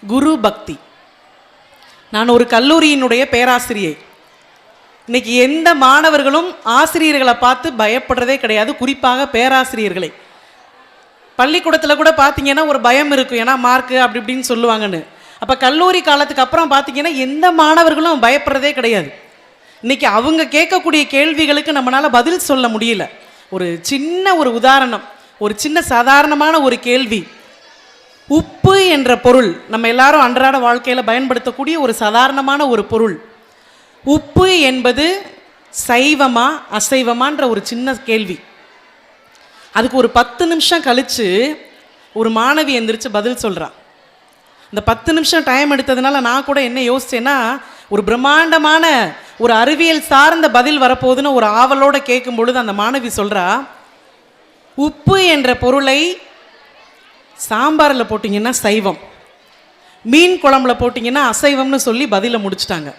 குரு பக்தி. நான் ஒரு கல்லூரியினுடைய பேராசிரியை. இன்னைக்கு எந்த மாணவர்களும் ஆசிரியர்களை பார்த்து பயப்படுறதே கிடையாது, குறிப்பாக பேராசிரியர்களை. பள்ளிக்கூடத்தில் கூட பார்த்தீங்கன்னா ஒரு பயம் இருக்கும், ஏன்னா மார்க்கு அப்படி இப்படின்னு சொல்லுவாங்கன்னு. அப்போ கல்லூரி காலத்துக்கு அப்புறம் பார்த்தீங்கன்னா எந்த மாணவர்களும் பயப்படுறதே கிடையாது. இன்னைக்கு அவங்க கேட்கக்கூடிய கேள்விகளுக்கு நம்மளால் பதில் சொல்ல முடியல. ஒரு சின்ன ஒரு உதாரணம், ஒரு சின்ன சாதாரணமான ஒரு கேள்வி. உப்பு என்ற பொருள் நம்ம எல்லாரும் அன்றாட வாழ்க்கையில் பயன்படுத்தக்கூடிய ஒரு சாதாரணமான ஒரு பொருள். உப்பு என்பது சைவமா அசைவமான்ற ஒரு சின்ன கேள்வி. அதுக்கு ஒரு 10 நிமிஷம் கழித்து ஒரு மாணவி எந்திரிச்சு பதில் சொல்கிறான். இந்த 10 நிமிஷம் டைம் எடுத்ததுனால நான் கூட என்ன யோசிச்சேன்னா, ஒரு பிரம்மாண்டமான ஒரு அறிவியல் சார்ந்த பதில் வரப்போகுதுன்னு ஒரு ஆவலோடு கேட்கும் பொழுது அந்த மாணவி சொல்கிறா, உப்பு என்ற பொருளை சாம்பாரில் போட்டிங்கன்னா சைவம், மீன் குழம்புல போட்டிங்கன்னா அசைவம்னு சொல்லி பதிலை முடிச்சிட்டாங்க.